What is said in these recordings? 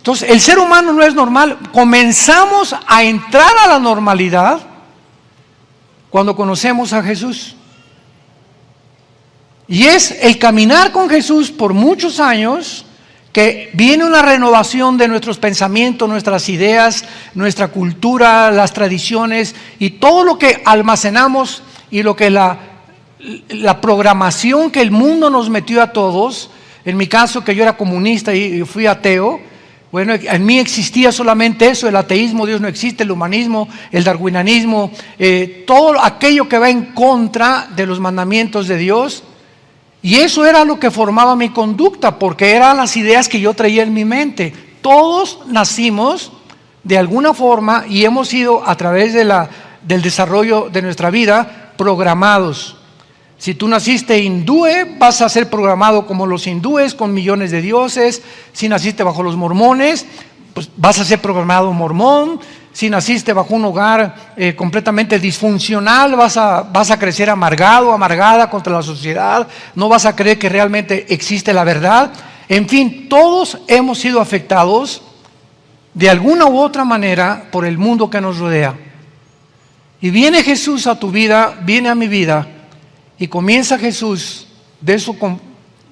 Entonces, el ser humano no es normal. Comenzamos a entrar a la normalidad cuando conocemos a Jesús. Y es el caminar con Jesús por muchos años que viene una renovación de nuestros pensamientos, nuestras ideas, nuestra cultura, las tradiciones y todo lo que almacenamos y lo que la programación que el mundo nos metió a todos. En mi caso, que yo era comunista y fui ateo, bueno, en mí existía solamente eso, el ateísmo, Dios no existe, el humanismo, el darwinianismo, todo aquello que va en contra de los mandamientos de Dios. Y eso era lo que formaba mi conducta, porque eran las ideas que yo traía en mi mente. Todos nacimos de alguna forma y hemos sido a través del desarrollo de nuestra vida programados. Si tú naciste hindú, vas a ser programado como los hindúes, con millones de dioses. Si naciste bajo los mormones, pues vas a ser programado mormón. Si naciste bajo un hogar completamente disfuncional, vas a crecer amargado, amargada contra la sociedad. No vas a creer que realmente existe la verdad. En fin, todos hemos sido afectados de alguna u otra manera por el mundo que nos rodea. Y viene Jesús a tu vida, viene a mi vida. Y comienza Jesús, de eso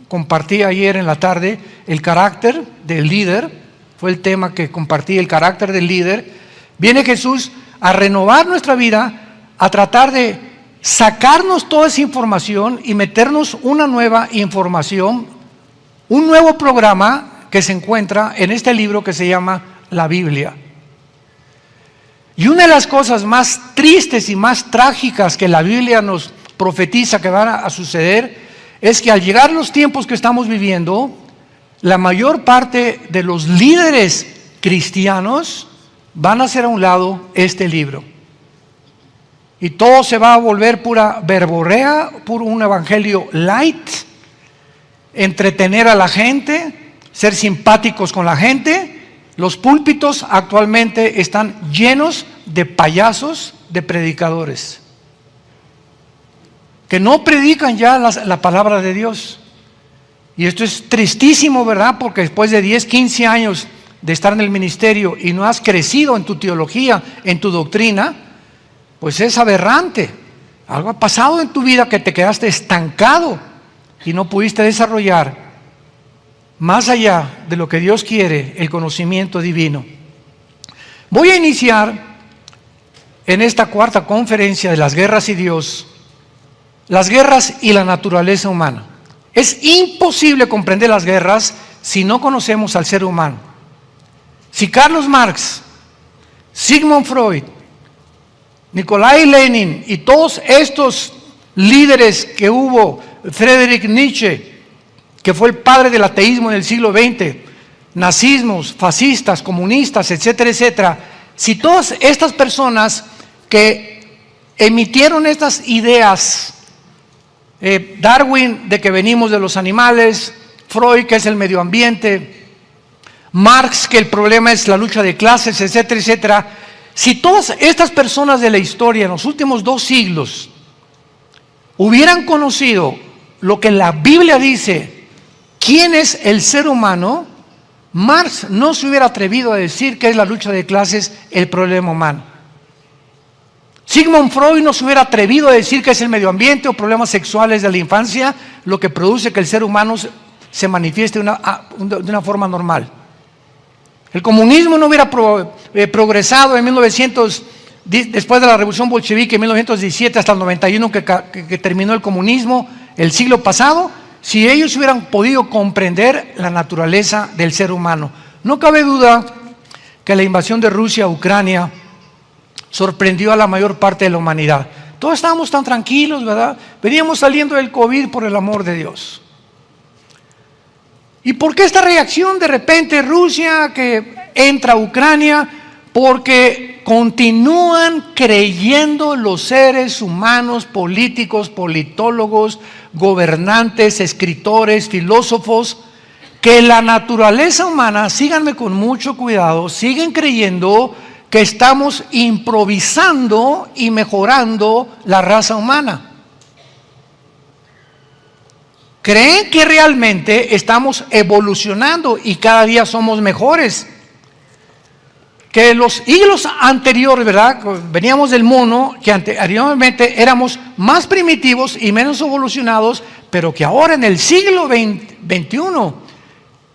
compartí ayer en la tarde, el carácter del líder, fue el tema que compartí, el carácter del líder. Viene Jesús a renovar nuestra vida, a tratar de sacarnos toda esa información y meternos una nueva información, un nuevo programa que se encuentra en este libro que se llama la Biblia. Y una de las cosas más tristes y más trágicas que la Biblia nos profetiza que van a suceder es que al llegar los tiempos que estamos viviendo, la mayor parte de los líderes cristianos van a hacer a un lado este libro. Y todo se va a volver pura verborrea, puro un evangelio light, entretener a la gente, ser simpáticos con la gente. Los púlpitos actualmente están llenos de payasos, de predicadores, que no predican ya la palabra de Dios. Y esto es tristísimo, ¿verdad? Porque después de 10, 15 años de estar en el ministerio y no has crecido en tu teología, en tu doctrina, pues es aberrante. Algo ha pasado en tu vida que te quedaste estancado y no pudiste desarrollar más allá de lo que Dios quiere, el conocimiento divino. Voy a iniciar en esta cuarta conferencia de las guerras y Dios, las guerras y la naturaleza humana. Es imposible comprender las guerras si no conocemos al ser humano. Si Carlos Marx, Sigmund Freud, Nikolai Lenin y todos estos líderes que hubo, Friedrich Nietzsche, que fue el padre del ateísmo en el siglo XX, nazismos, fascistas, comunistas, etcétera, etcétera, si todas estas personas que emitieron estas ideas, Darwin de que venimos de los animales, Freud que es el medio ambiente, Marx que el problema es la lucha de clases, etcétera, etcétera, si todas estas personas de la historia en los últimos 2 siglos hubieran conocido lo que la Biblia dice, quién es el ser humano, Marx no se hubiera atrevido a decir que es la lucha de clases el problema humano. Sigmund Freud no se hubiera atrevido a decir que es el medio ambiente o problemas sexuales de la infancia lo que produce que el ser humano se manifieste de una forma normal. El comunismo no hubiera progresado en 1900, después de la revolución bolchevique en 1917 hasta el 91 que terminó el comunismo, el siglo pasado, si ellos hubieran podido comprender la naturaleza del ser humano. No cabe duda que la invasión de Rusia a Ucrania sorprendió a la mayor parte de la humanidad. Todos estábamos tan tranquilos, ¿verdad? Veníamos saliendo del COVID, por el amor de Dios. ¿Y por qué esta reacción de repente Rusia que entra a Ucrania? Porque continúan creyendo los seres humanos, políticos, politólogos, gobernantes, escritores, filósofos, que la naturaleza humana, síganme con mucho cuidado, siguen creyendo que estamos improvisando y mejorando la raza humana. Creen que realmente estamos evolucionando y cada día somos mejores. que los siglos anteriores, ¿verdad? Veníamos del mono, que anteriormente éramos más primitivos y menos evolucionados, pero que ahora en el siglo XXI,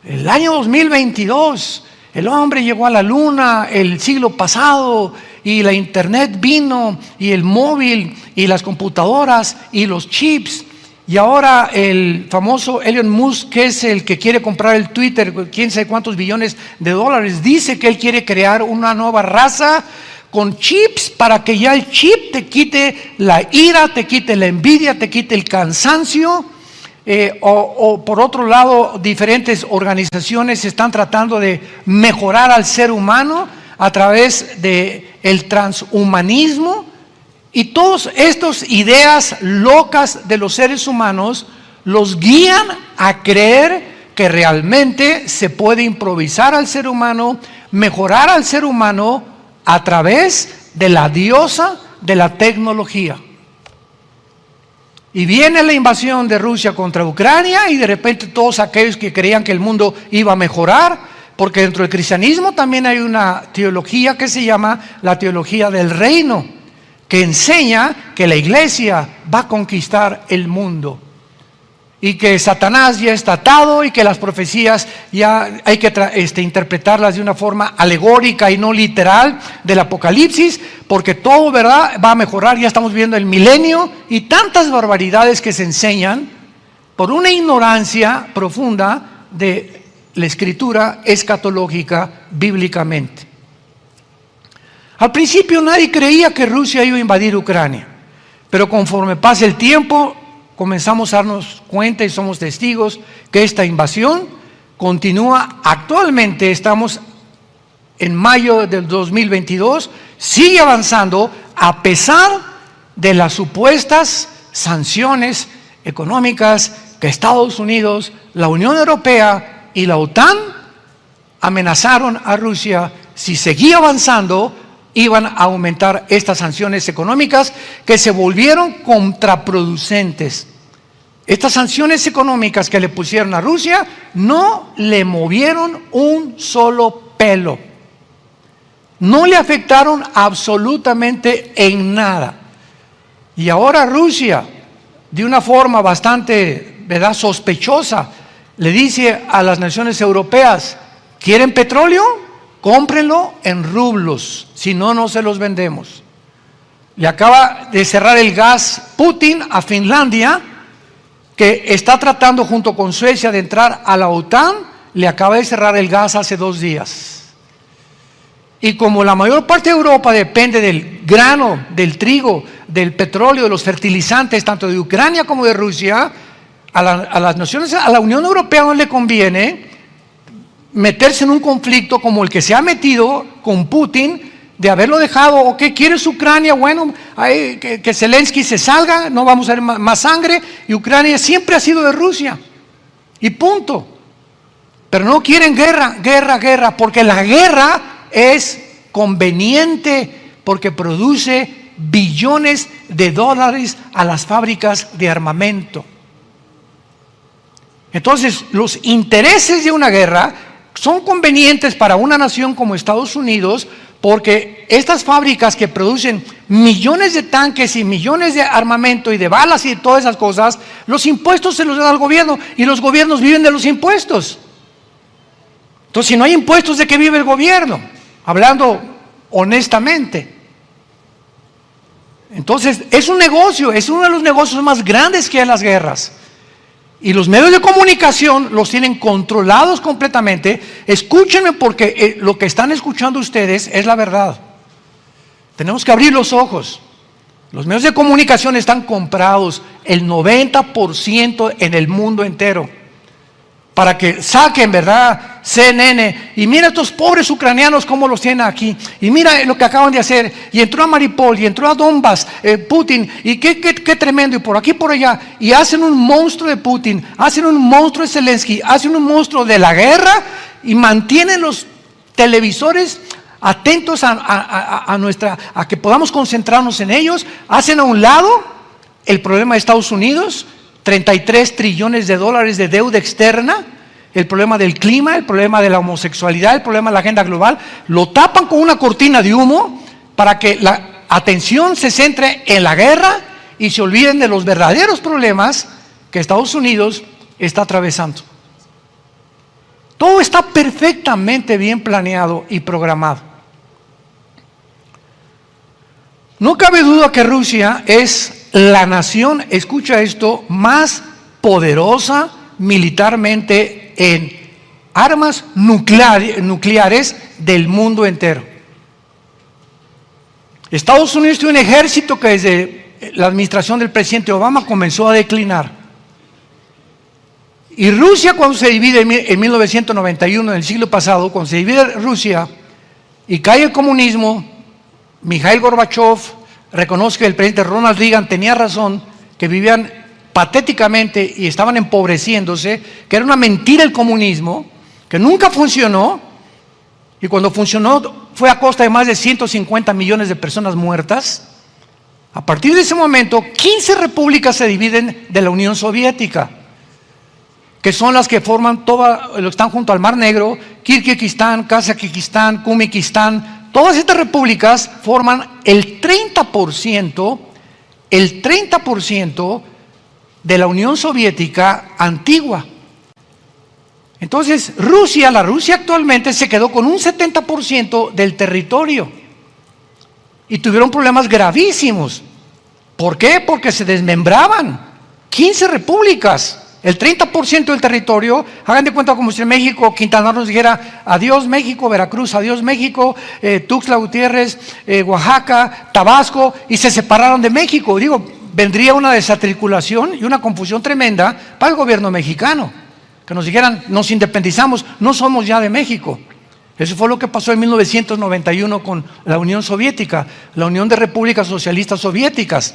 el año 2022, el hombre llegó a la luna el siglo pasado y la internet vino y el móvil y las computadoras y los chips. Y ahora el famoso Elon Musk, que es el que quiere comprar el Twitter, quién sabe cuántos billones de dólares, dice que él quiere crear una nueva raza con chips para que ya el chip te quite la ira, te quite la envidia, te quite el cansancio. O por otro lado, diferentes organizaciones están tratando de mejorar al ser humano a través del transhumanismo. Y todas estas ideas locas de los seres humanos los guían a creer que realmente se puede improvisar al ser humano, mejorar al ser humano a través de la diosa de la tecnología. Y viene la invasión de Rusia contra Ucrania y de repente todos aquellos que creían que el mundo iba a mejorar, porque dentro del cristianismo también hay una teología que se llama la teología del reino, que enseña que la iglesia va a conquistar el mundo y que Satanás ya está atado y que las profecías ya hay que interpretarlas de una forma alegórica y no literal del Apocalipsis, porque todo, ¿verdad?, va a mejorar. Ya estamos viendo el milenio y tantas barbaridades que se enseñan por una ignorancia profunda de la escritura escatológica bíblicamente. Al principio nadie creía que Rusia iba a invadir Ucrania, pero conforme pasa el tiempo comenzamos a darnos cuenta y somos testigos que esta invasión continúa. Actualmente estamos en mayo del 2022, sigue avanzando a pesar de las supuestas sanciones económicas que Estados Unidos, la Unión Europea y la OTAN amenazaron a Rusia. Si seguía avanzando, iban a aumentar estas sanciones económicas que se volvieron contraproducentes. Estas sanciones económicas que le pusieron a Rusia no le movieron un solo pelo, no le afectaron absolutamente en nada. Y ahora Rusia, de una forma bastante, ¿verdad?, sospechosa, le dice a las naciones europeas: ¿quieren petróleo? Cómprenlo en rublos, si no, no se los vendemos. Le acaba de cerrar el gas Putin a Finlandia, que está tratando junto con Suecia de entrar a la OTAN. Le acaba de cerrar el gas hace 2 días. Y como la mayor parte de Europa depende del grano, del trigo, del petróleo, de los fertilizantes, tanto de Ucrania como de Rusia, a las naciones, a la Unión Europea no le conviene meterse en un conflicto como el que se ha metido con Putin, de haberlo dejado. ¿O qué quieres Ucrania? Bueno, que Zelensky se salga, no vamos a ver más sangre, y Ucrania siempre ha sido de Rusia, y punto. Pero no quieren guerra, porque la guerra es conveniente, porque produce billones de dólares a las fábricas de armamento. Entonces, los intereses de una guerra son convenientes para una nación como Estados Unidos, porque estas fábricas que producen millones de tanques y millones de armamento y de balas y de todas esas cosas, los impuestos se los dan al gobierno y los gobiernos viven de los impuestos. Entonces, si no hay impuestos, ¿de qué vive el gobierno? Hablando honestamente. Entonces, es un negocio, es uno de los negocios más grandes que hay en las guerras. Y los medios de comunicación los tienen controlados completamente. Escúchenme, porque lo que están escuchando ustedes es la verdad. Tenemos que abrir los ojos. Los medios de comunicación están comprados, el 90% en el mundo entero, para que saquen, ¿verdad?, CNN, y mira estos pobres ucranianos cómo los tienen aquí, y mira lo que acaban de hacer, y entró a Mariupol, y entró a Donbass, Putin, y qué tremendo, y por aquí, por allá, y hacen un monstruo de Putin, hacen un monstruo de Zelensky, hacen un monstruo de la guerra, y mantienen los televisores atentos a que podamos concentrarnos en ellos. Hacen a un lado el problema de Estados Unidos, 33 trillones de dólares de deuda externa, el problema del clima, el problema de la homosexualidad, el problema de la agenda global, lo tapan con una cortina de humo para que la atención se centre en la guerra y se olviden de los verdaderos problemas que Estados Unidos está atravesando. Todo está perfectamente bien planeado y programado. No cabe duda que Rusia es la nación, escucha esto, más poderosa militarmente en armas nucleares del mundo entero. Estados Unidos tiene un ejército que desde la administración del presidente Obama comenzó a declinar. Y Rusia, cuando se divide en 1991, en el siglo pasado, cuando se divide Rusia y cae el comunismo, Mikhail Gorbachev reconoce que el presidente Ronald Reagan tenía razón, que vivían patéticamente y estaban empobreciéndose, que era una mentira el comunismo, que nunca funcionó, y cuando funcionó fue a costa de más de 150 millones de personas muertas. A partir de ese momento, 15 repúblicas se dividen de la Unión Soviética, que son las que forman lo que están junto al Mar Negro: Kirguistán, Kazajistán, Kumikistán. Todas estas repúblicas forman el 30% de la Unión Soviética antigua. Entonces la Rusia actualmente se quedó con un 70% del territorio y tuvieron problemas gravísimos. ¿Por qué? Porque se desmembraban. 15 repúblicas, el 30% del territorio. Hagan de cuenta como si en México Quintana Roo nos dijera: adiós México, Veracruz, adiós México, Tuxtla Gutiérrez, Oaxaca, Tabasco, y se separaron de México. Digo, vendría una desatriculación y una confusión tremenda para el gobierno mexicano, que nos dijeran: nos independizamos, no somos ya de México. Eso fue lo que pasó en 1991 con la Unión Soviética, la Unión de Repúblicas Socialistas Soviéticas.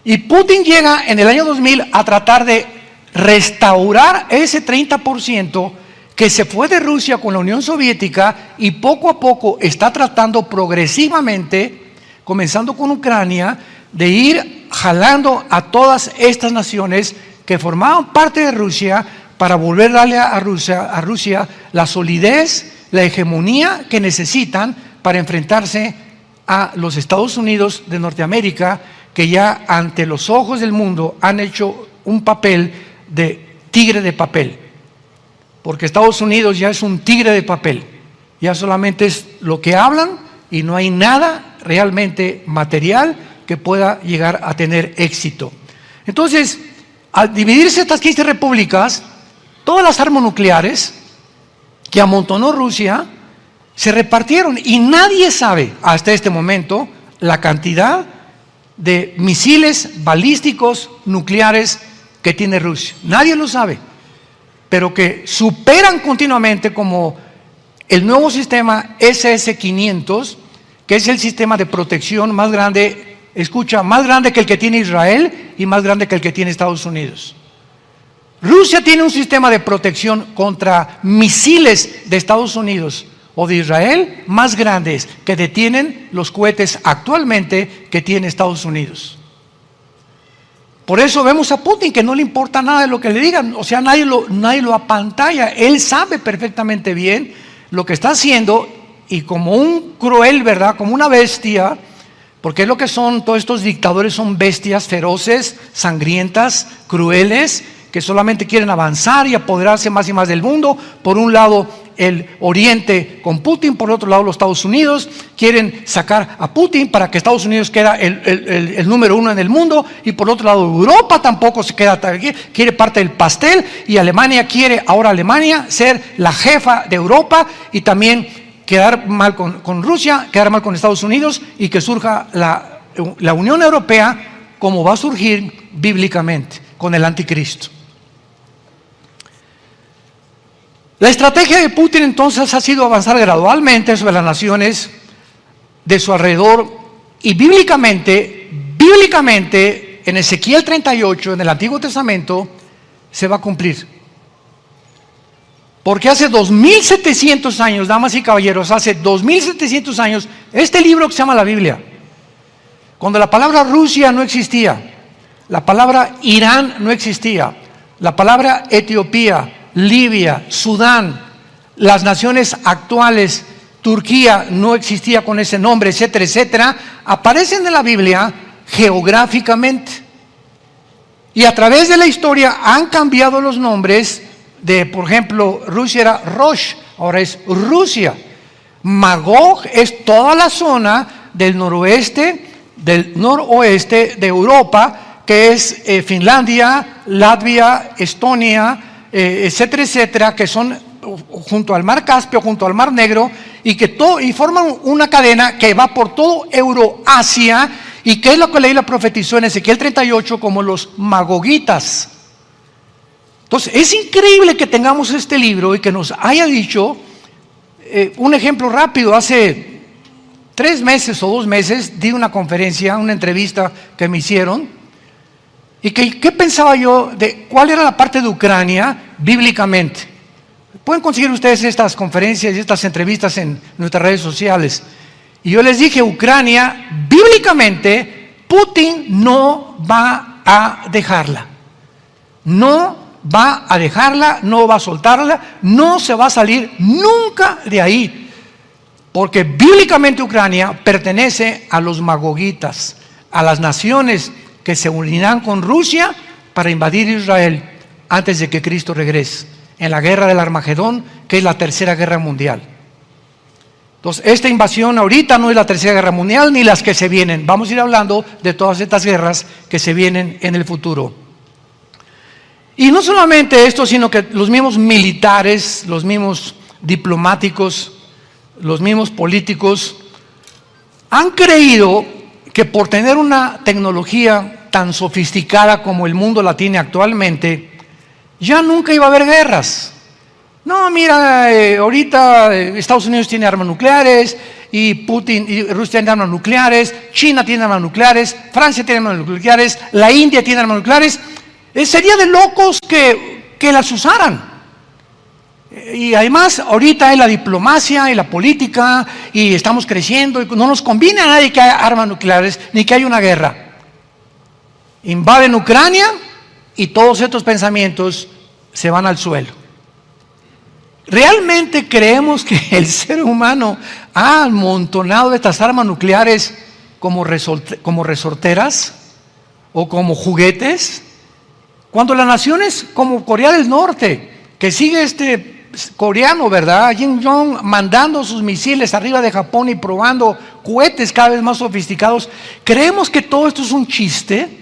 Y Putin llega en el año 2000 a tratar de restaurar ese 30% que se fue de Rusia con la Unión Soviética, y poco a poco está tratando progresivamente, comenzando con Ucrania, de ir jalando a todas estas naciones que formaban parte de Rusia para volver a darle a Rusia la solidez, la hegemonía que necesitan para enfrentarse a los Estados Unidos de Norteamérica, que ya ante los ojos del mundo han hecho un papel de tigre de papel, porque Estados Unidos ya es un tigre de papel, ya solamente es lo que hablan y no hay nada realmente material que pueda llegar a tener éxito. Entonces, al dividirse estas 15 repúblicas, todas las armas nucleares que amontonó Rusia se repartieron, y nadie sabe hasta este momento la cantidad de misiles balísticos nucleares que tiene Rusia. Nadie lo sabe, pero que superan continuamente, como el nuevo sistema SS-500, que es el sistema de protección más grande, escucha, más grande que el que tiene Israel y más grande que el que tiene Estados Unidos. Rusia tiene un sistema de protección contra misiles de Estados Unidos o de Israel más grandes que detienen los cohetes actualmente que tiene Estados Unidos. Por eso vemos a Putin, que no le importa nada de lo que le digan, o sea, nadie lo apantalla. Él sabe perfectamente bien lo que está haciendo, y como un cruel, ¿verdad?, como una bestia, porque es lo que son todos estos dictadores, son bestias feroces, sangrientas, crueles, que solamente quieren avanzar y apoderarse más y más del mundo. Por un lado el Oriente con Putin, por otro lado los Estados Unidos quieren sacar a Putin para que Estados Unidos quede el número uno en el mundo, y por otro lado Europa tampoco se queda, quiere parte del pastel, y Alemania quiere ahora ser la jefa de Europa, y también quedar mal con Rusia, quedar mal con Estados Unidos, y que surja la Unión Europea, como va a surgir bíblicamente con el anticristo. La estrategia de Putin entonces ha sido avanzar gradualmente sobre las naciones de su alrededor, y bíblicamente en Ezequiel 38, en el Antiguo Testamento, se va a cumplir. Porque hace 2700 años, damas y caballeros, hace 2700 años, este libro que se llama la Biblia, cuando la palabra Rusia no existía, la palabra Irán no existía, la palabra Etiopía, Libia, Sudán, las naciones actuales, Turquía no existía con ese nombre, etcétera, etcétera, aparecen en la Biblia geográficamente. Y a través de la historia han cambiado los nombres de, por ejemplo, Rusia era Rosh, ahora es Rusia. Magog es toda la zona del noroeste, del noroeste de Europa, que es Finlandia, Latvia, Estonia, etcétera, etcétera, que son junto al mar Caspio, junto al mar Negro, y forman una cadena que va por todo Euroasia, y que es lo que la Biblia profetizó en Ezequiel 38 como los magogitas. Entonces es increíble que tengamos este libro y que nos haya dicho, un ejemplo rápido, hace 3 meses o 2 meses di una conferencia, una entrevista que me hicieron, y ¿qué pensaba yo de cuál era la parte de Ucrania bíblicamente? Pueden conseguir ustedes estas conferencias y estas entrevistas en nuestras redes sociales. Y yo les dije, Ucrania, bíblicamente, Putin no va a dejarla. No va a dejarla, no va a soltarla, no se va a salir nunca de ahí. Porque bíblicamente Ucrania pertenece a los magogitas, a las naciones que se unirán con Rusia para invadir Israel antes de que Cristo regrese, en la guerra del Armagedón, que es la tercera guerra mundial. Entonces, esta invasión ahorita no es la tercera guerra mundial ni las que se vienen. Vamos a ir hablando de todas estas guerras que se vienen en el futuro. Y no solamente esto, sino que los mismos militares, los mismos diplomáticos, los mismos políticos han creído que por tener una tecnología tan sofisticada como el mundo la tiene actualmente, ya nunca iba a haber guerras. No, mira, ahorita Estados Unidos tiene armas nucleares, y Putin y Rusia tienen armas nucleares, China tiene armas nucleares, Francia tiene armas nucleares, la India tiene armas nucleares. Sería de locos que las usaran. Y además ahorita es la diplomacia y la política, y estamos creciendo, y no nos conviene a nadie que haya armas nucleares ni que haya una guerra. Invaden Ucrania y todos estos pensamientos se van al suelo. ¿Realmente creemos que el ser humano ha amontonado estas armas nucleares como resorteras o como juguetes? Cuando las naciones como Corea del Norte, que sigue este coreano, ¿verdad?, Kim Jong, mandando sus misiles arriba de Japón y probando cohetes cada vez más sofisticados, ¿creemos que todo esto es un chiste?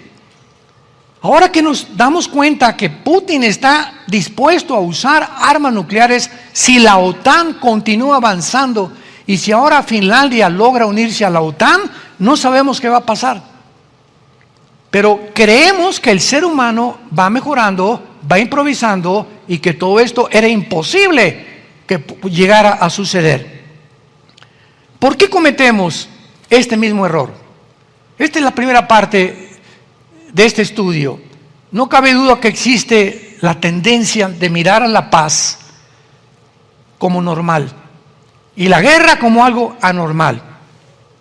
Ahora que nos damos cuenta que Putin está dispuesto a usar armas nucleares, si la OTAN continúa avanzando y si ahora Finlandia logra unirse a la OTAN, no sabemos qué va a pasar. Pero creemos que el ser humano va mejorando, va improvisando, y que todo esto era imposible que llegara a suceder. ¿Por qué cometemos este mismo error? Esta es la primera parte de este estudio. No cabe duda que existe la tendencia de mirar a la paz como normal y la guerra como algo anormal.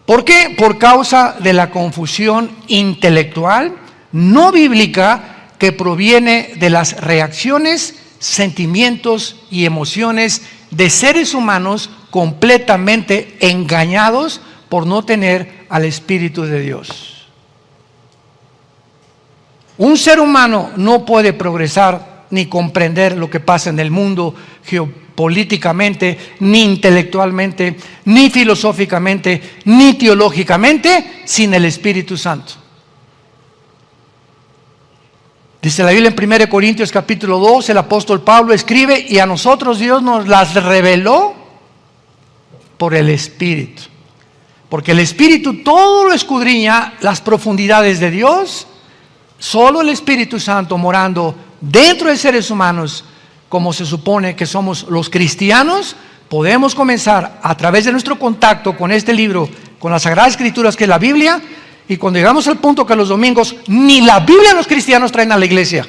¿Por qué? Por causa de la confusión intelectual no bíblica que proviene de las reacciones, sentimientos y emociones de seres humanos completamente engañados por no tener al Espíritu de Dios. Un ser humano no puede progresar ni comprender lo que pasa en el mundo geopolíticamente, ni intelectualmente, ni filosóficamente, ni teológicamente, sin el Espíritu Santo. Dice la Biblia en 1 Corintios capítulo 2, el apóstol Pablo escribe: y a nosotros Dios nos las reveló por el Espíritu. Porque el Espíritu todo lo escudriña, las profundidades de Dios. Solo el Espíritu Santo morando dentro de seres humanos, como se supone que somos los cristianos, podemos comenzar a través de nuestro contacto con este libro, con las Sagradas Escrituras, que es la Biblia. Y cuando llegamos al punto que los domingos ni la Biblia los cristianos traen a la iglesia,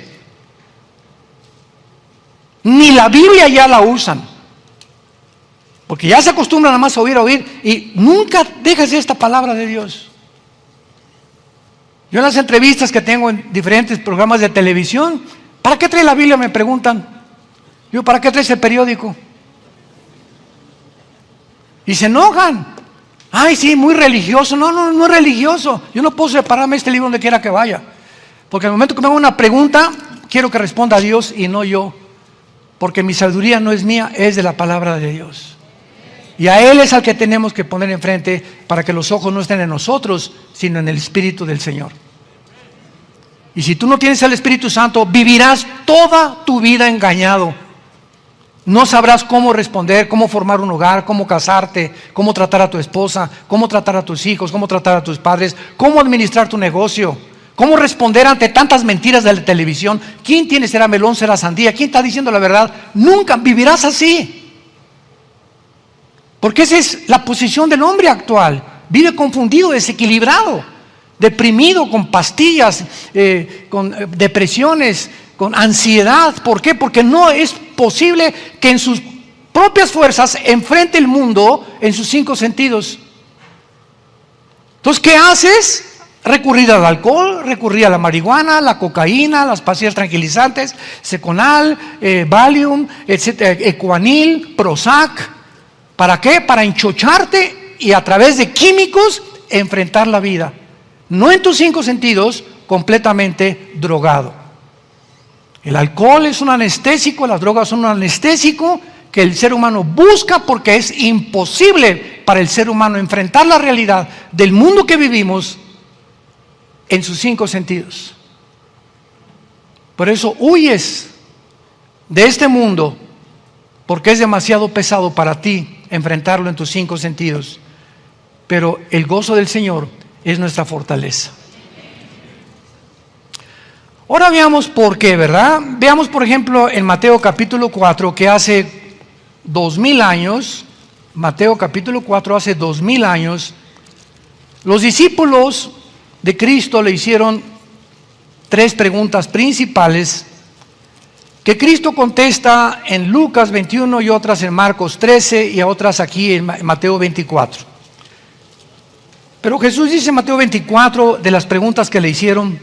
ni la Biblia ya la usan, porque ya se acostumbran nada más a oír, y nunca dejas esta palabra de Dios. Yo en las entrevistas que tengo en diferentes programas de televisión, ¿para qué trae la Biblia?, me preguntan. Digo, ¿para qué traes el periódico? Y se enojan. Ay, sí, muy religioso. No, no, no es religioso. Yo no puedo separarme de este libro donde quiera que vaya. Porque al momento que me hago una pregunta, quiero que responda a Dios y no yo. Porque mi sabiduría no es mía, es de la palabra de Dios. Y a Él es al que tenemos que poner enfrente para que los ojos no estén en nosotros, sino en el Espíritu del Señor. Y si tú no tienes el Espíritu Santo, vivirás toda tu vida engañado. No sabrás cómo responder, cómo formar un hogar, cómo casarte, cómo tratar a tu esposa, cómo tratar a tus hijos, cómo tratar a tus padres, cómo administrar tu negocio, cómo responder ante tantas mentiras de la televisión. ¿Quién tiene? ¿Será melón? ¿Será sandía? ¿Quién está diciendo la verdad? Nunca vivirás así. Porque esa es la posición del hombre actual. Vive confundido, desequilibrado, deprimido, con pastillas, con depresiones, con ansiedad. ¿Por qué? Porque no es posible que en sus propias fuerzas enfrente el mundo en sus 5 sentidos. Entonces, ¿qué haces? Recurrir al alcohol, recurrir a la marihuana, la cocaína, las pastillas tranquilizantes, Seconal, Valium, etcétera, Ecuanil, Prozac. ¿Para qué? Para enchocharte y a través de químicos enfrentar la vida. No en tus 5 sentidos, completamente drogado. El alcohol es un anestésico, las drogas son un anestésico que el ser humano busca porque es imposible para el ser humano enfrentar la realidad del mundo que vivimos en sus 5 sentidos. Por eso huyes de este mundo porque es demasiado pesado para ti enfrentarlo en tus 5 sentidos. Pero el gozo del Señor es nuestra fortaleza. Ahora veamos por qué, ¿verdad? Veamos, por ejemplo, en Mateo capítulo 4, que hace 2000 años, Mateo capítulo 4, hace 2000 años, los discípulos de Cristo le hicieron 3 preguntas principales que Cristo contesta en Lucas 21 y otras en Marcos 13 y a otras aquí en Mateo 24. Pero Jesús dice en Mateo 24 de las preguntas que le hicieron,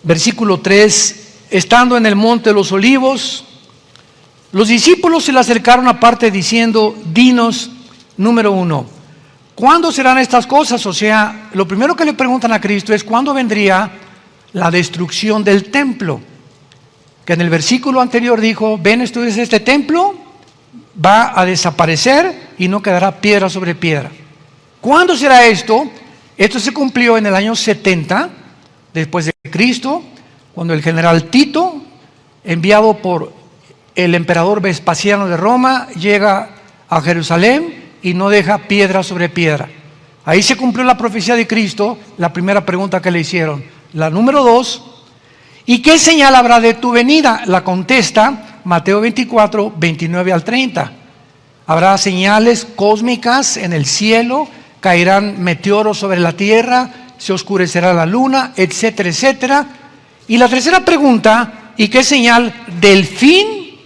versículo 3, estando en el monte de los olivos, los discípulos se le acercaron aparte diciendo, dinos, número 1, ¿cuándo serán estas cosas? O sea, lo primero que le preguntan a Cristo es, ¿cuándo vendría la destrucción del templo? Que en el versículo anterior dijo, ven, estudies este templo, va a desaparecer y no quedará piedra sobre piedra. ¿Cuándo será esto? Esto se cumplió en el año 70 después de Cristo, cuando el general Tito, enviado por el emperador Vespasiano de Roma, llega a Jerusalén y no deja piedra sobre piedra. Ahí se cumplió la profecía de Cristo, la primera pregunta que le hicieron. La número 2, ¿y qué señal habrá de tu venida? La contesta Mateo 24, 29 al 30. Habrá señales cósmicas en el cielo, caerán meteoros sobre la tierra, se oscurecerá la luna, etcétera, etcétera. Y la tercera pregunta, ¿y qué señal del fin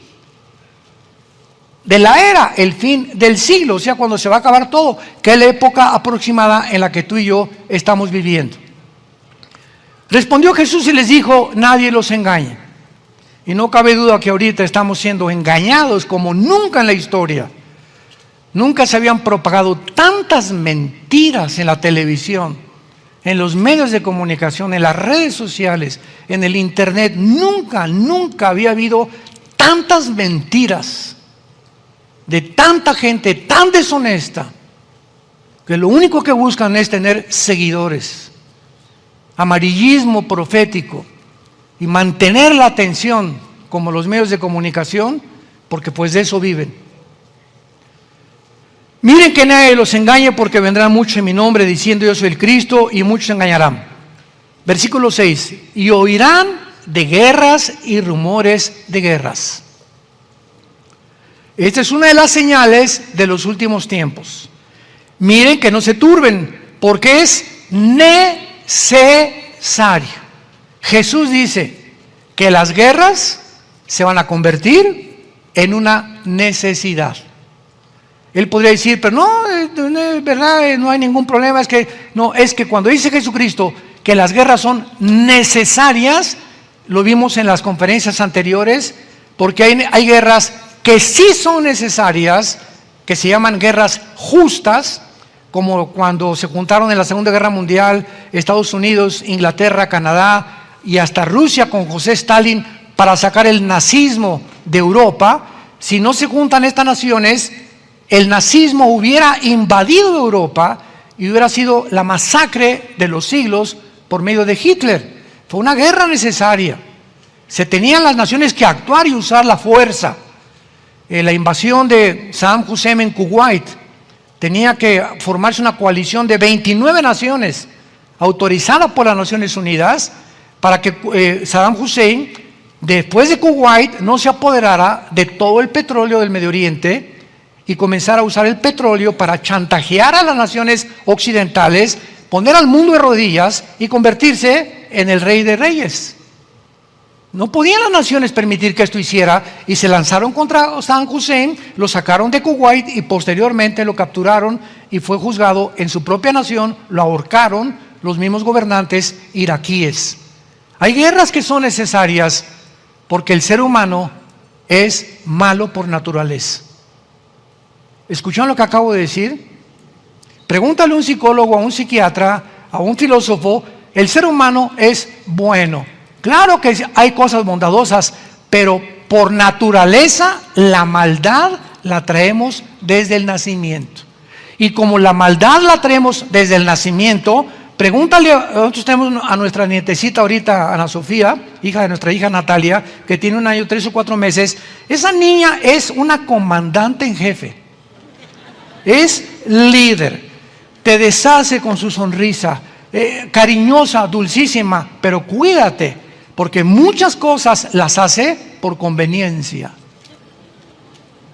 de la era, el fin del siglo? O sea, cuando se va a acabar todo, que es la época aproximada en la que tú y yo estamos viviendo. Respondió Jesús y les dijo, nadie los engañe. Y no cabe duda que ahorita estamos siendo engañados como nunca en la historia. Nunca se habían propagado tantas mentiras en la televisión, en los medios de comunicación, en las redes sociales, en el internet. Nunca había habido tantas mentiras de tanta gente tan deshonesta que lo único que buscan es tener seguidores, amarillismo profético y mantener la atención como los medios de comunicación, porque pues de eso viven. Miren que nadie los engañe, porque vendrán muchos en mi nombre diciendo yo soy el Cristo, y muchos se engañarán. Versículo 6, y oirán de guerras y rumores de guerras. Esta es una de las señales de los últimos tiempos. Miren que no se turben, porque es necesario. Jesús dice que las guerras se van a convertir en una necesidad. Él podría decir, pero no, es verdad, no hay ningún problema. Es que cuando dice Jesucristo que las guerras son necesarias, lo vimos en las conferencias anteriores, porque hay guerras que sí son necesarias, que se llaman guerras justas, como cuando se juntaron en la Segunda Guerra Mundial Estados Unidos, Inglaterra, Canadá y hasta Rusia con José Stalin para sacar el nazismo de Europa. Si no se juntan estas naciones, el nazismo hubiera invadido Europa y hubiera sido la masacre de los siglos por medio de Hitler. Fue una guerra necesaria. Se tenían las naciones que actuar y usar la fuerza. La invasión de Saddam Hussein en Kuwait, tenía que formarse una coalición de 29 naciones autorizada por las Naciones Unidas para que Saddam Hussein, después de Kuwait, no se apoderara de todo el petróleo del Medio Oriente y comenzara a usar el petróleo para chantajear a las naciones occidentales, poner al mundo de rodillas y convertirse en el rey de reyes. No podían las naciones permitir que esto hiciera y se lanzaron contra Saddam Hussein, lo sacaron de Kuwait y posteriormente lo capturaron y fue juzgado en su propia nación, lo ahorcaron los mismos gobernantes iraquíes. Hay guerras que son necesarias porque el ser humano es malo por naturaleza. ¿Escucharon lo que acabo de decir? Pregúntale a un psicólogo, a un psiquiatra, a un filósofo, el ser humano es bueno. Claro que hay cosas bondadosas, pero por naturaleza la maldad la traemos desde el nacimiento. Y como la maldad la traemos desde el nacimiento, pregúntale, nosotros tenemos a nuestra nietecita ahorita, Ana Sofía, hija de nuestra hija Natalia, que tiene 1 año, 3 o 4 meses. Esa niña es una comandante en jefe, es líder, te deshace con su sonrisa, cariñosa, dulcísima, pero cuídate. Porque muchas cosas las hace por conveniencia.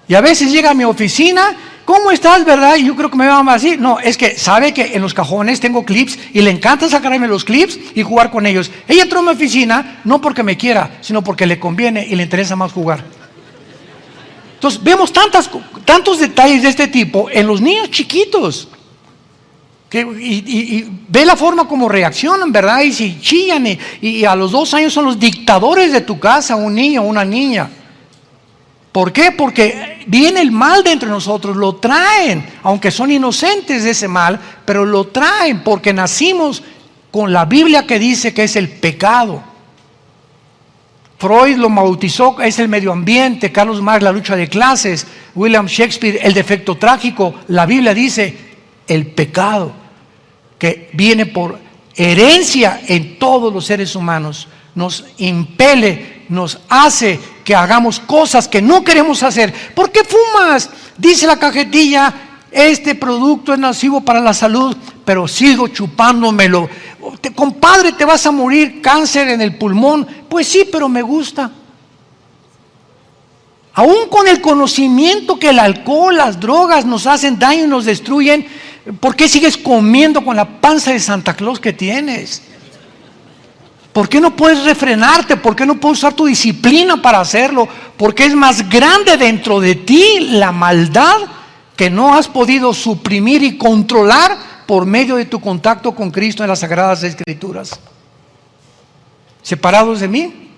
Y a veces llega a mi oficina, ¿cómo estás, verdad? Y yo creo que me va a decir, no, es que sabe que en los cajones tengo clips y le encanta sacarme los clips y jugar con ellos. Ella entró a mi oficina no porque me quiera, sino porque le conviene y le interesa más jugar. Entonces vemos tantos detalles de este tipo en los niños chiquitos. Y ve la forma como reaccionan, ¿verdad? Y si chillan y a los 2 años son los dictadores de tu casa, un niño o una niña. ¿Por qué? Porque viene el mal dentro de nosotros, lo traen, aunque son inocentes de ese mal, pero lo traen porque nacimos con la Biblia que dice que es el pecado. Freud lo bautizó, es el medio ambiente, Carlos Marx la lucha de clases, William Shakespeare el defecto trágico. La Biblia dice el pecado, que viene por herencia en todos los seres humanos, nos impele, nos hace que hagamos cosas que no queremos hacer. ¿Por qué fumas? Dice la cajetilla, este producto es nocivo para la salud, pero sigo chupándomelo. Compadre, te vas a morir, cáncer en el pulmón. Pues sí, pero me gusta. Aún con el conocimiento que el alcohol, las drogas nos hacen daño y nos destruyen, ¿por qué sigues comiendo con la panza de Santa Claus que tienes? ¿Por qué no puedes refrenarte? ¿Por qué no puedes usar tu disciplina para hacerlo? Porque es más grande dentro de ti la maldad que no has podido suprimir y controlar por medio de tu contacto con Cristo en las Sagradas Escrituras. ¿Separados de mí?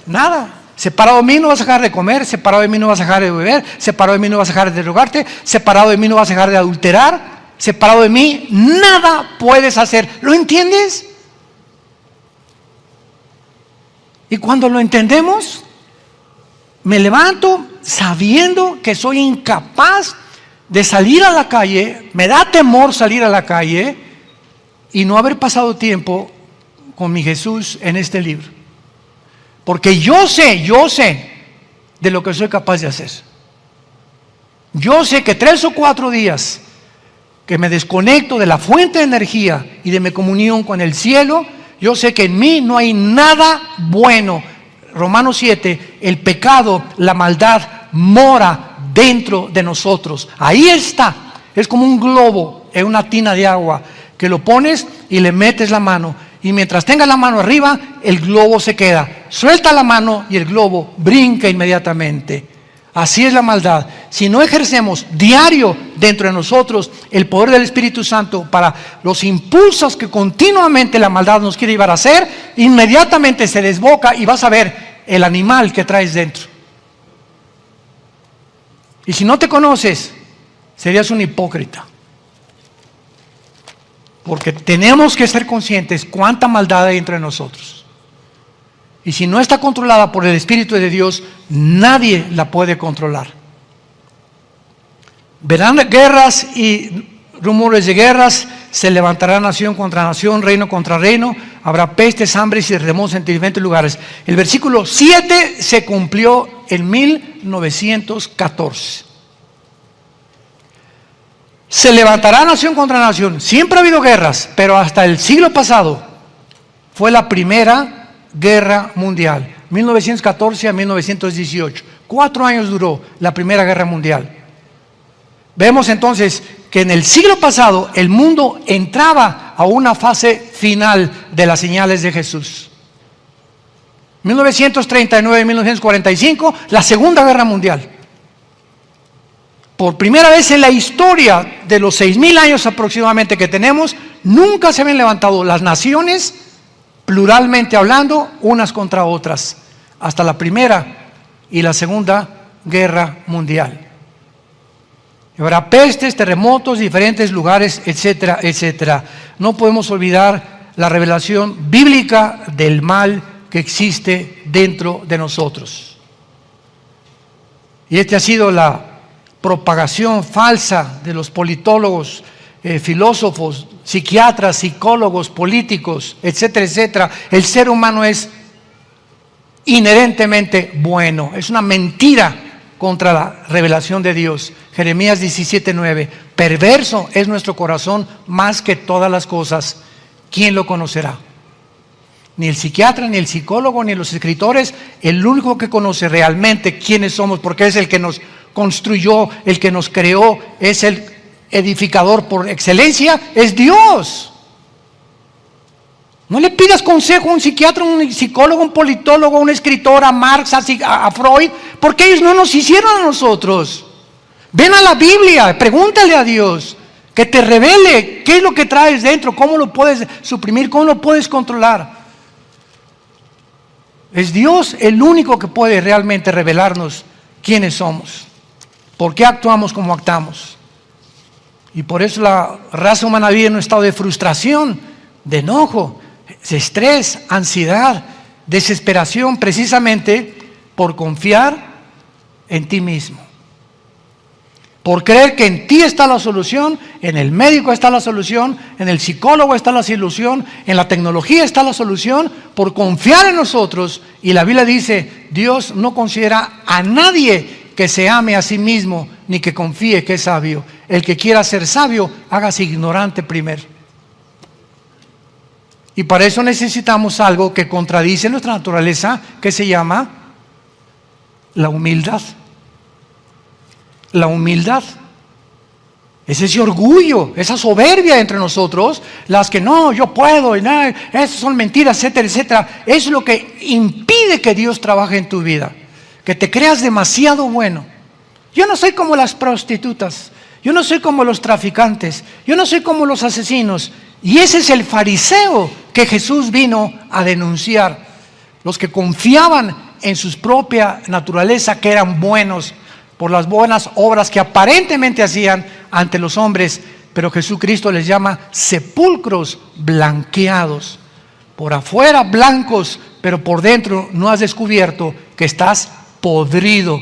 Nada. Separado de mí no vas a dejar de comer, separado de mí no vas a dejar de beber, separado de mí no vas a dejar de drogarte, separado de mí no vas a dejar de adulterar, separado de mí nada puedes hacer. ¿Lo entiendes? Y cuando lo entendemos, me levanto sabiendo que soy incapaz de salir a la calle, me da temor salir a la calle y no haber pasado tiempo con mi Jesús en este libro. Porque yo sé de lo que soy capaz de hacer. Yo sé que 3 o 4 días que me desconecto de la fuente de energía y de mi comunión con el cielo, yo sé que en mí no hay nada bueno. Romanos 7, el pecado, la maldad mora dentro de nosotros. Ahí está. Es como un globo en una tina de agua que lo pones y le metes la mano. Y mientras tengas la mano arriba, el globo se queda. Suelta la mano y el globo brinca inmediatamente. Así es la maldad. Si no ejercemos diario dentro de nosotros el poder del Espíritu Santo para los impulsos que continuamente la maldad nos quiere llevar a hacer, inmediatamente se desboca y vas a ver el animal que traes dentro. Y si no te conoces, serías un hipócrita. Porque tenemos que ser conscientes cuánta maldad hay entre nosotros. Y si no está controlada por el Espíritu de Dios, nadie la puede controlar. Verán guerras y rumores de guerras, se levantará nación contra nación, reino contra reino, habrá pestes, hambres y terremotos en diferentes lugares. El versículo 7 se cumplió en 1914. Se levantará nación contra nación. Siempre ha habido guerras, pero hasta el siglo pasado fue la primera guerra mundial, 1914 a 1918. 4 años duró la primera guerra mundial. Vemos entonces que en el siglo pasado el mundo entraba a una fase final de las señales de Jesús. 1939 y 1945, la Segunda Guerra Mundial. Por primera vez en la historia de los 6,000 años aproximadamente que tenemos, nunca se habían levantado las naciones, pluralmente hablando, unas contra otras, hasta la Primera y la Segunda Guerra Mundial. Habrá pestes, terremotos, diferentes lugares, etcétera, etcétera. No podemos olvidar la revelación bíblica del mal que existe dentro de nosotros. Y esta ha sido la propagación falsa de los politólogos, filósofos, psiquiatras, psicólogos, políticos, etcétera, etcétera. El ser humano es inherentemente bueno. Es una mentira contra la revelación de Dios. Jeremías 17:9. Perverso es nuestro corazón más que todas las cosas. ¿Quién lo conocerá? Ni el psiquiatra, ni el psicólogo, ni los escritores. El único que conoce realmente quiénes somos, porque es el que nos construyó, el que nos creó, es el edificador por excelencia, es Dios. No le pidas consejo a un psiquiatra, a un psicólogo, a un politólogo, a un escritor, a Marx, a Freud, porque ellos no nos hicieron a nosotros. Ven a la Biblia, pregúntale a Dios, que te revele qué es lo que traes dentro, cómo lo puedes suprimir, cómo lo puedes controlar. Es Dios el único que puede realmente revelarnos quiénes somos, por qué actuamos como actuamos. Y por eso la raza humana vive en un estado de frustración, de enojo, de estrés, ansiedad, desesperación, precisamente por confiar en ti mismo. Por creer que en ti está la solución, en el médico está la solución, en el psicólogo está la solución, en la tecnología está la solución, por confiar en nosotros. Y la Biblia dice, Dios no considera a nadie que se ame a sí mismo, ni que confíe que es sabio. El que quiera ser sabio, hágase ignorante primero. Y para eso necesitamos algo que contradice nuestra naturaleza, que se llama la humildad. La humildad es ese orgullo, esa soberbia entre nosotros, las que no, yo puedo, y no, esas son mentiras, etcétera, etcétera. Es lo que impide que Dios trabaje en tu vida, que te creas demasiado bueno. Yo no soy como las prostitutas, yo no soy como los traficantes, yo no soy como los asesinos. Y ese es el fariseo que Jesús vino a denunciar. Los que confiaban en su propia naturaleza, que eran buenos, por las buenas obras que aparentemente hacían ante los hombres, pero Jesucristo les llama sepulcros blanqueados. Por afuera blancos, pero por dentro no has descubierto que estás podrido.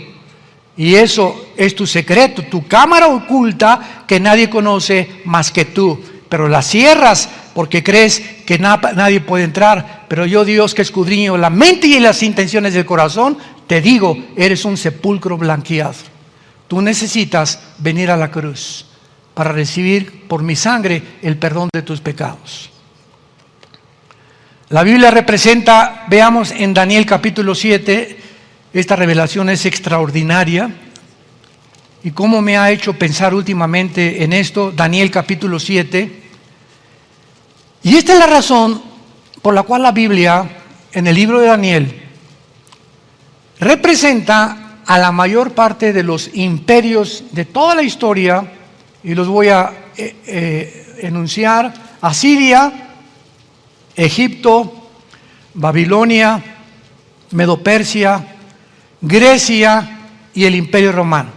Y eso es tu secreto, tu cámara oculta que nadie conoce más que tú. Pero la cierras porque crees que nadie puede entrar. Pero yo, Dios, que escudriño la mente y las intenciones del corazón, te digo, eres un sepulcro blanqueado. Tú necesitas venir a la cruz para recibir por mi sangre el perdón de tus pecados. La Biblia representa, veamos en Daniel capítulo 7, esta revelación es extraordinaria. Y cómo me ha hecho pensar últimamente en esto, Daniel capítulo 7. Y esta es la razón por la cual la Biblia, en el libro de Daniel, representa a la mayor parte de los imperios de toda la historia, y los voy a enunciar: Asiria, Egipto, Babilonia, Medo-Persia, Grecia y el Imperio Romano.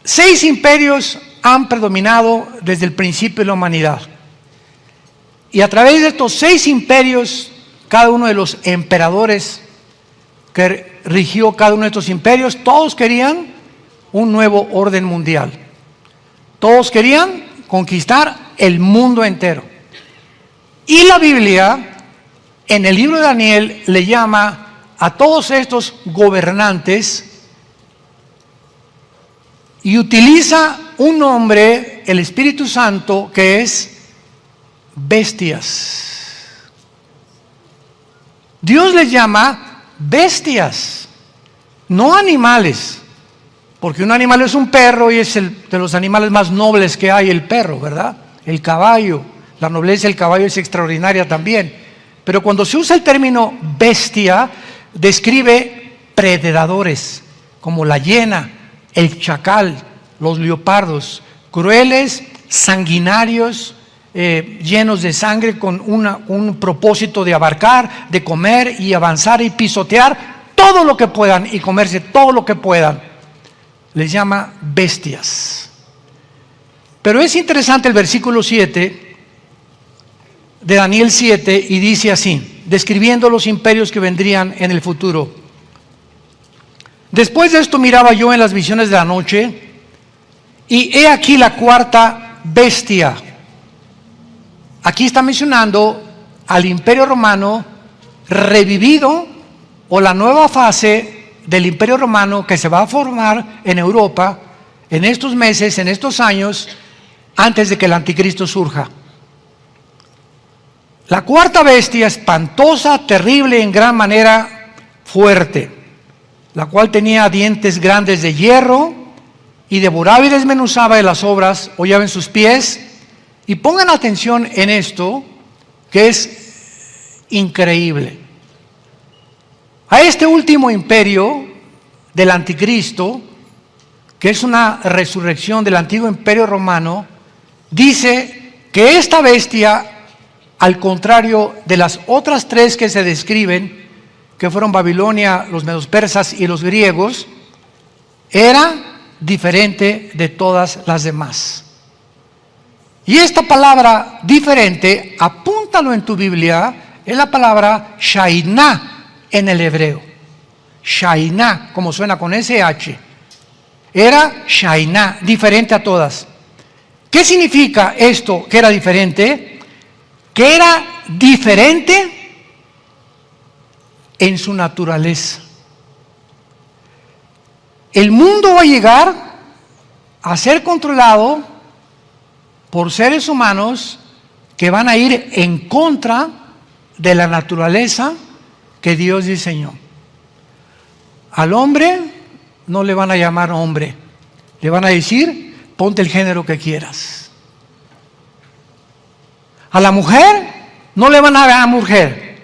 6 imperios han predominado desde el principio de la humanidad. Y a través de estos 6 imperios, cada uno de los emperadores que rigió cada uno de estos imperios, todos querían un nuevo orden mundial. Todos querían conquistar el mundo entero. Y la Biblia, en el libro de Daniel, le llama a todos estos gobernantes y utiliza un nombre, el Espíritu Santo, que es bestias. Dios les llama bestias, no animales, porque un animal es un perro y es el de los animales más nobles que hay, el perro, ¿verdad? El caballo, la nobleza del caballo es extraordinaria también. Pero cuando se usa el término bestia, describe predadores, como la hiena, el chacal, los leopardos, crueles, sanguinarios, llenos de sangre, con un propósito de abarcar, de comer y avanzar y pisotear todo lo que puedan y comerse todo lo que puedan. Les llama bestias. Pero es interesante el versículo 7 de Daniel 7 y dice así, describiendo los imperios que vendrían en el futuro. Después de esto miraba yo en las visiones de la noche, y he aquí la cuarta bestia. Aquí está mencionando al Imperio Romano revivido, o la nueva fase del Imperio Romano que se va a formar en Europa en estos meses, en estos años, antes de que el anticristo surja. La cuarta bestia, espantosa, terrible, en gran manera fuerte, la cual tenía dientes grandes de hierro y devoraba y desmenuzaba de las obras, hollaba en sus pies. Y pongan atención en esto, que es increíble. A este último imperio del anticristo, que es una resurrección del antiguo imperio romano, dice que esta bestia, al contrario de las otras 3 que se describen, que fueron Babilonia, los medos persas y los griegos, era diferente de todas las demás. Y esta palabra diferente, apúntalo en tu Biblia, es la palabra Shainá en el hebreo. Shainá, como suena con SH. Era Shainá, diferente a todas. ¿Qué significa esto que era diferente? Que era diferente en su naturaleza. El mundo va a llegar a ser controlado por seres humanos que van a ir en contra de la naturaleza que Dios diseñó. Al hombre no le van a llamar hombre, le van a decir, ponte el género que quieras. A la mujer no le van a llamar mujer,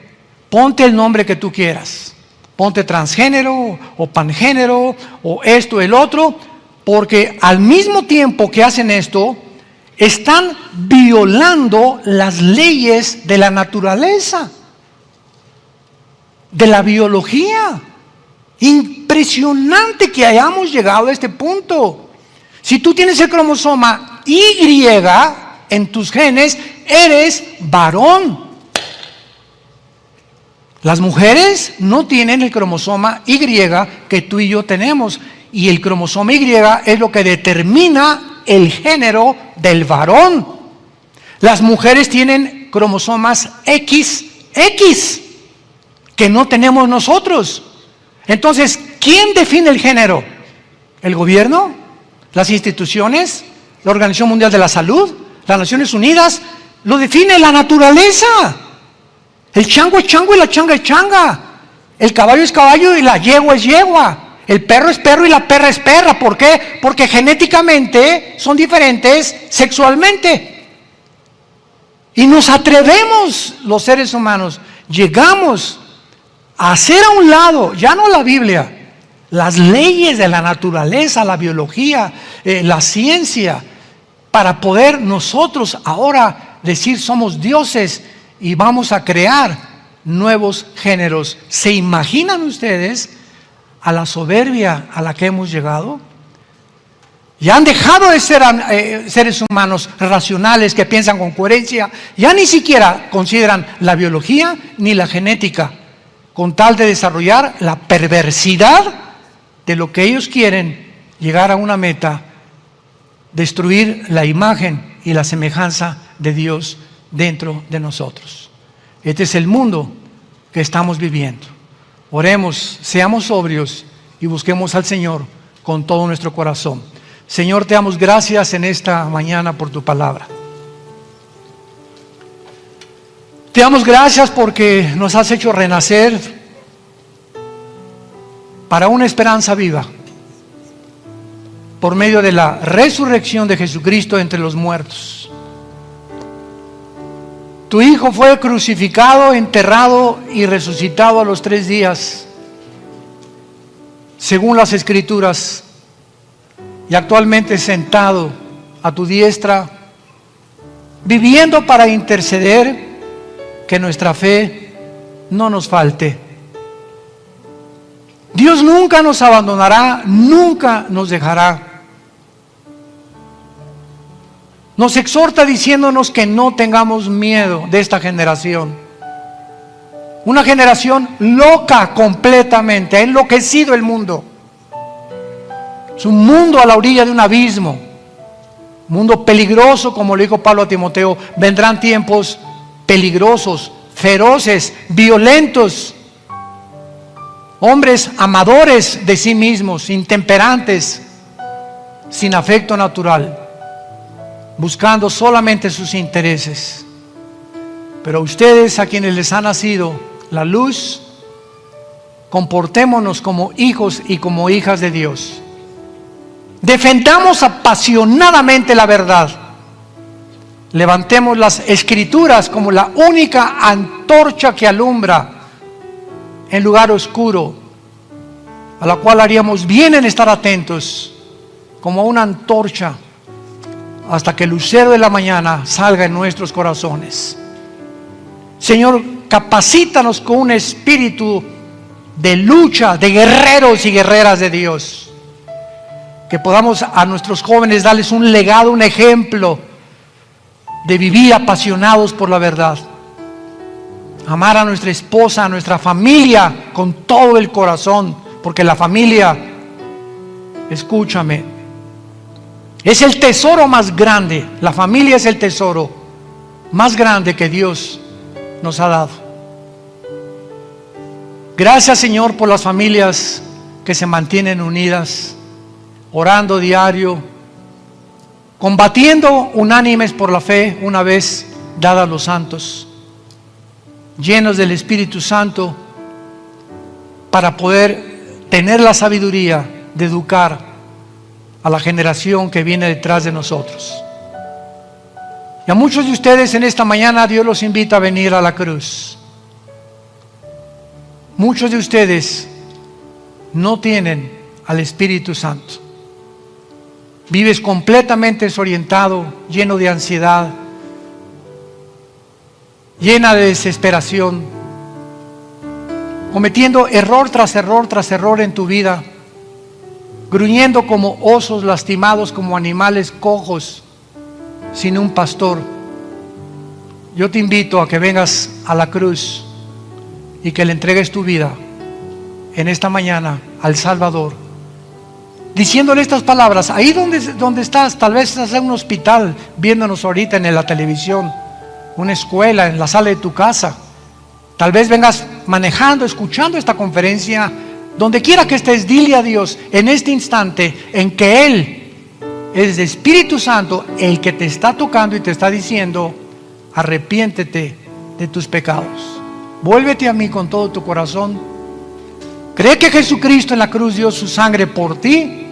ponte el nombre que tú quieras. Ponte transgénero o pangénero o esto, el otro, porque al mismo tiempo que hacen esto, están violando las leyes de la naturaleza, de la biología. Impresionante que hayamos llegado a este punto. Si tú tienes el cromosoma Y en tus genes, eres varón. Las mujeres no tienen el cromosoma Y que tú y yo tenemos. Y el cromosoma Y es lo que determina el género del varón. Las mujeres tienen cromosomas XX, que no tenemos nosotros. Entonces, ¿quién define el género? ¿El gobierno? ¿Las instituciones? ¿La Organización Mundial de la Salud? ¿Las Naciones Unidas? Lo define la naturaleza. El chango es chango y la changa es changa. El caballo es caballo y la yegua es yegua. El perro es perro y la perra es perra. ¿Por qué? Porque genéticamente son diferentes sexualmente. Y nos atrevemos, los seres humanos, llegamos a hacer a un lado, ya no la Biblia, las leyes de la naturaleza, la biología, la ciencia, para poder nosotros ahora decir somos dioses y vamos a crear nuevos géneros. ¿Se imaginan ustedes a la soberbia a la que hemos llegado? Ya han dejado de ser seres humanos racionales que piensan con coherencia. Ya ni siquiera consideran la biología ni la genética, con tal de desarrollar la perversidad de lo que ellos quieren, llegar a una meta: destruir la imagen y la semejanza de Dios dentro de nosotros. Este es el mundo que estamos viviendo. Oremos, seamos sobrios y busquemos al Señor con todo nuestro corazón. Señor, te damos gracias en esta mañana por tu palabra. Te damos gracias porque nos has hecho renacer para una esperanza viva, por medio de la resurrección de Jesucristo entre los muertos. Tu Hijo fue crucificado, enterrado y resucitado a los 3 días, según las Escrituras, y actualmente sentado a tu diestra, viviendo para interceder que nuestra fe no nos falte. Dios nunca nos abandonará, nunca nos dejará. Nos exhorta diciéndonos que no tengamos miedo de esta generación. Una generación loca completamente, ha enloquecido el mundo. Es un mundo a la orilla de un abismo, un mundo peligroso, como le dijo Pablo a Timoteo. Vendrán tiempos peligrosos, feroces, violentos, hombres amadores de sí mismos, intemperantes, sin afecto natural, buscando solamente sus intereses. Pero ustedes, a quienes les ha nacido la luz, comportémonos como hijos y como hijas de Dios. Defendamos apasionadamente la verdad. Levantemos las Escrituras como la única antorcha que alumbra en lugar oscuro, a la cual haríamos bien en estar atentos, como una antorcha, hasta que el lucero de la mañana salga en nuestros corazones. Señor, capacítanos con un espíritu de lucha, de guerreros y guerreras de Dios. Que podamos a nuestros jóvenes darles un legado, un ejemplo de vivir apasionados por la verdad. Amar a nuestra esposa, a nuestra familia con todo el corazón, porque la familia, escúchame, es el tesoro más grande. La familia es el tesoro más grande que Dios nos ha dado. Gracias, Señor, por las familias que se mantienen unidas, orando diario, combatiendo unánimes por la fe una vez dadas los santos, llenos del Espíritu Santo, para poder tener la sabiduría de educar a la generación que viene detrás de nosotros. Y a muchos de ustedes en esta mañana Dios los invita a venir a la cruz. Muchos de ustedes no tienen al Espíritu Santo. Vives completamente desorientado, lleno de ansiedad, llena de desesperación, cometiendo error tras error tras error en tu vida, gruñendo como osos, lastimados como animales cojos, sin un pastor. Yo te invito a que vengas a la cruz y que le entregues tu vida en esta mañana al Salvador, diciéndole estas palabras. Ahí donde estás, tal vez estás en un hospital viéndonos ahorita en la televisión, una escuela, en la sala de tu casa, tal vez vengas manejando, escuchando esta conferencia. Donde quiera que estés, dile a Dios en este instante en que Él es de Espíritu Santo el que te está tocando y te está diciendo: arrepiéntete de tus pecados, vuélvete a mí con todo tu corazón, cree que Jesucristo en la cruz dio su sangre por ti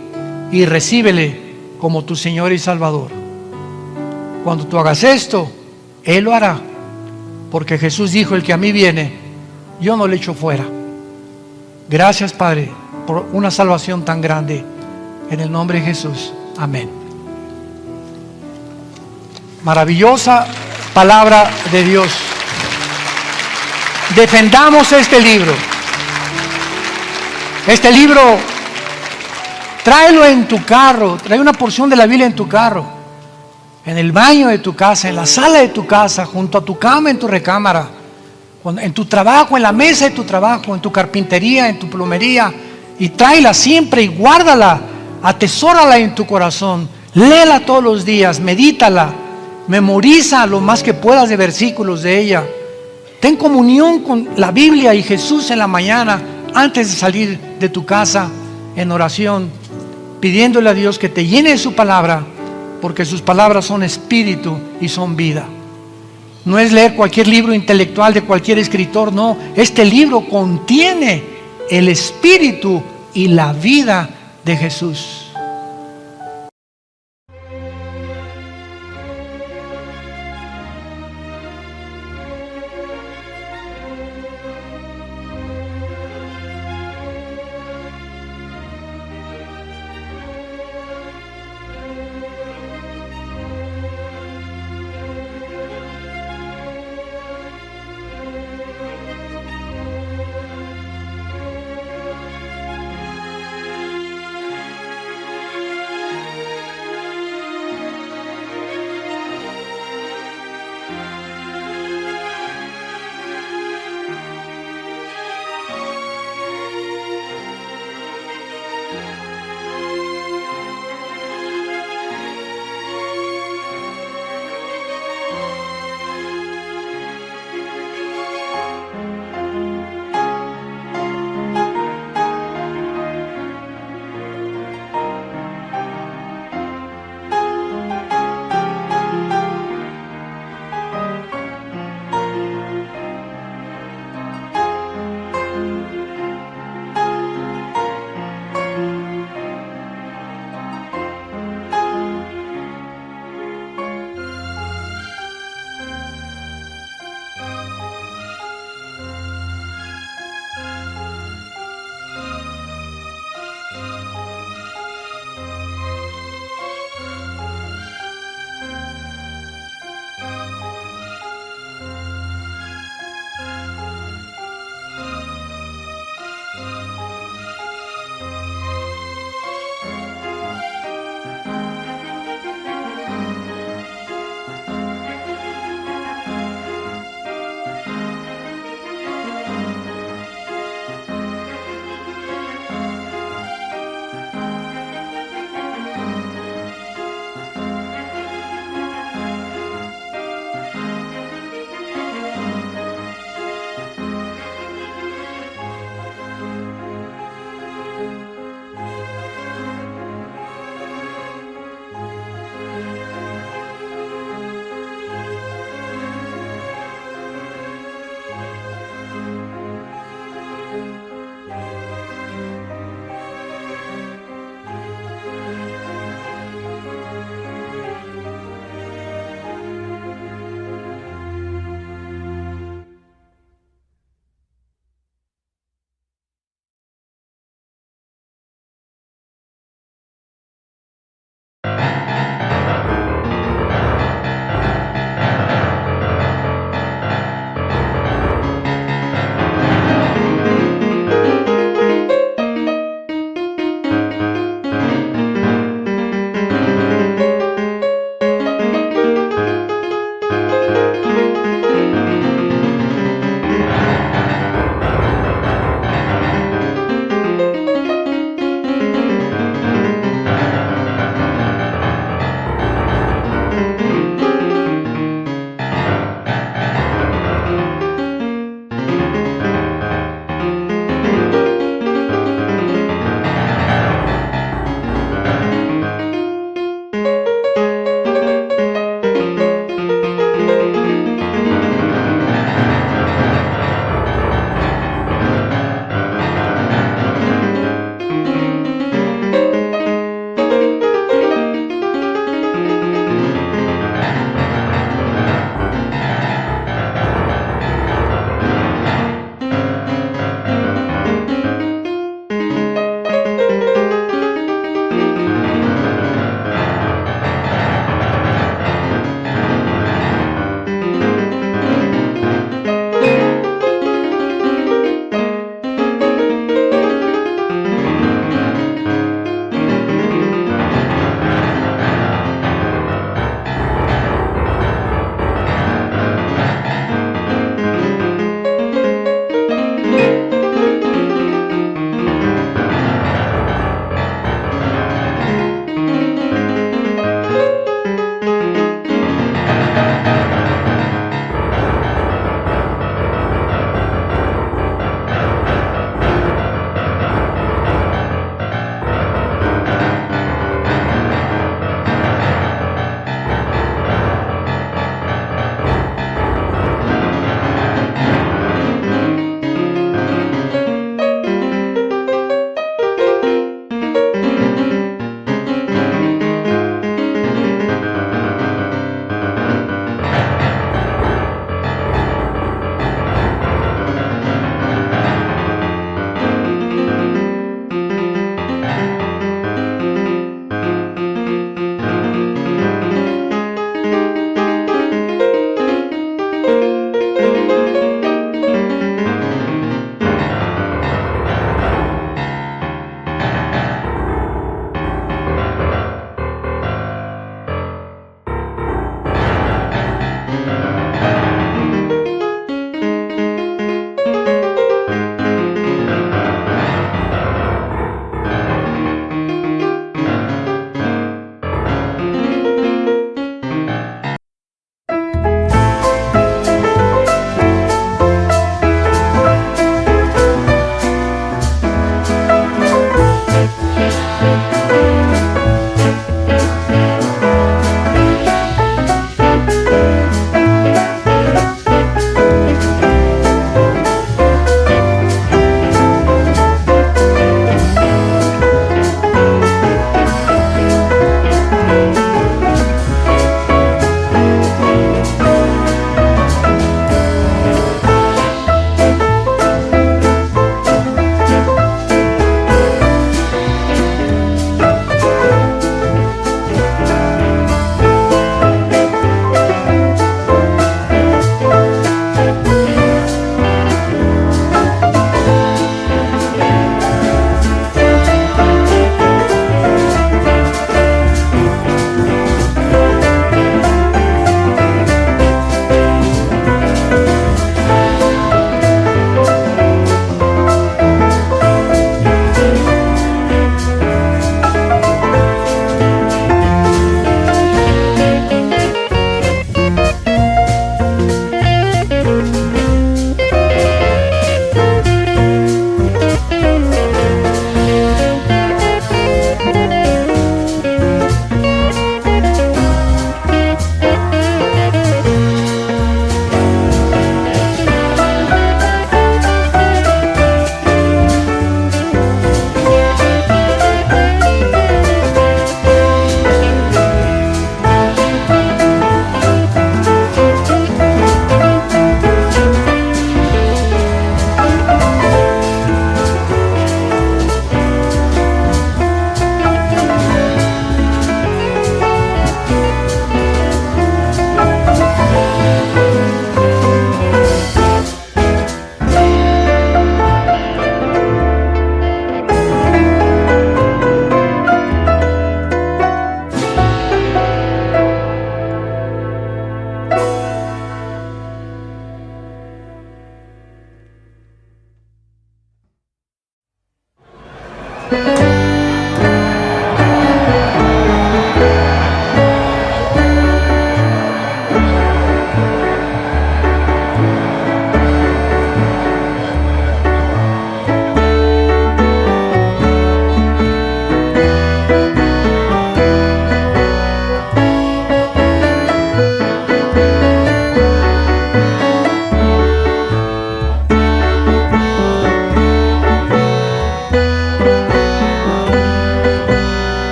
y recíbele como tu Señor y Salvador. Cuando tú hagas esto, Él lo hará, porque Jesús dijo: el que a mí viene, yo no le echo fuera. Gracias, Padre, por una salvación tan grande, en el nombre de Jesús, amén. Maravillosa palabra de Dios. Defendamos este libro. Este libro, tráelo en tu carro, trae una porción de la Biblia en tu carro, en el baño de tu casa, en la sala de tu casa, junto a tu cama, en tu recámara, en tu trabajo, en la mesa de tu trabajo, en tu carpintería, en tu plomería, y tráela siempre y guárdala, atesórala en tu corazón, léela todos los días, medítala, memoriza lo más que puedas de versículos de ella. Ten comunión con la Biblia y Jesús en la mañana antes de salir de tu casa en oración, pidiéndole a Dios que te llene de su palabra, porque sus palabras son espíritu y son vida. No es leer cualquier libro intelectual de cualquier escritor, no. Este libro contiene el espíritu y la vida de Jesús.